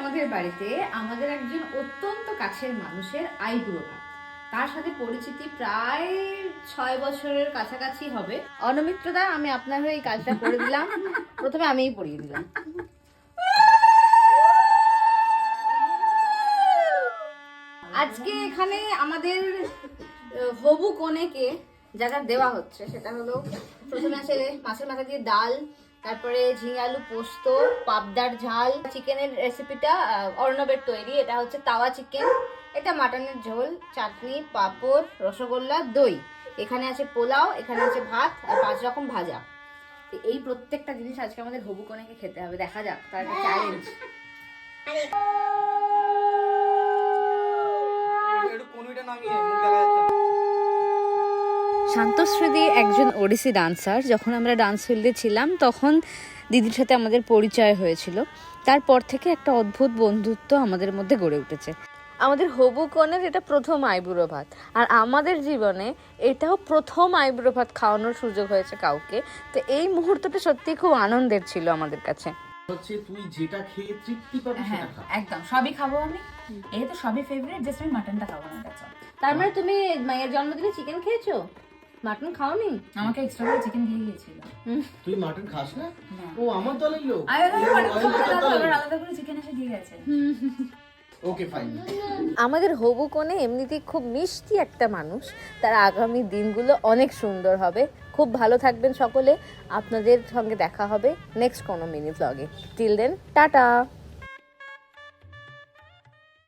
আমাদের বাড়িতে আমাদের একজন অত্যন্ত কাছের মানুষের আইবুড়ো ভাত। তার সাথে পরিচিতি প্রায় 6 বছরের কাছাকাছি হবে। অনমিত্রদা, আমি আপনার হয়ে এই কাজটা করে দিলাম। প্রথমে আমিই পরিয়ে দিলাম। আজকে এখানে আমাদের হবু কনেকে যা যা দেওয়া হচ্ছে সেটা হলো, প্রথমে আছে মাছের মাথা দিয়ে ডাল, তারপরে ঝিঙে আলু পোস্ত, পাবদার ঝাল, চিকেনের রেসিপিটা অর্ণবের তৈরি, এটা হচ্ছে তাওয়া চিকেন, এটা মাটনের ঝোল, চাটনি, পাঁপড়, রসগোল্লা, দই, এখানে আছে পোলাও, এখানে আছে ভাত আর 5 রকম ভাজা। তো এই প্রত্যেকটা জিনিস আজকে আমাদের হবু কনেকে খেতে হবে। দেখা যাক, তার একটা চ্যালেঞ্জ। শান্তশ্রী একজন ওড়িশি ডান্সার। যখন আমরা ডান্স ফিল্ডে ছিলাম তখন দিদির সাথে আমাদের পরিচয় হয়েছিল। তারপর থেকে একটা অদ্ভুত বন্ধুত্ব আমাদের মধ্যে গড়ে উঠেছে। আমাদের হবু কনের এটা প্রথম আইবুড়ো ভাত, আর আমাদের জীবনে এটাও প্রথম আইবুড়ো ভাত খাওয়ানোর সুযোগ হয়েছে কাউকে। তো এই মুহূর্তটা সত্যি খুব আনন্দের ছিল আমাদের কাছে। হচ্ছে তুই যেটা খেয়ে তৃপ্তি পাবি সেটা খা। একদম সবই খাবো আমি, এই তো সবই ফেভারিট, জাস্ট আমি মাটনটা খাবো না। That's all. তার মানে তুমি মায়ের জন্মদিনে চিকেন খেয়েছো, মাটন খাওনি? আমাকে এক্সট্রা করে চিকেন দিয়ে গিয়েছিল। তুই মাটন খাস না? ও আমার দলের লোক। আলাদা করে চিকেন এসে দিয়ে গেছে। Okay fine. আমাদের হবু কনে এমনিতেই খুব মিষ্টি একটা মানুষ। তার আগামী দিনগুলো অনেক সুন্দর হবে। খুব ভালো থাকবেন সকলে। আপনাদের সঙ্গে দেখা হবে নেক্সট কোনো মিনি ব্লগে। Till then, tata.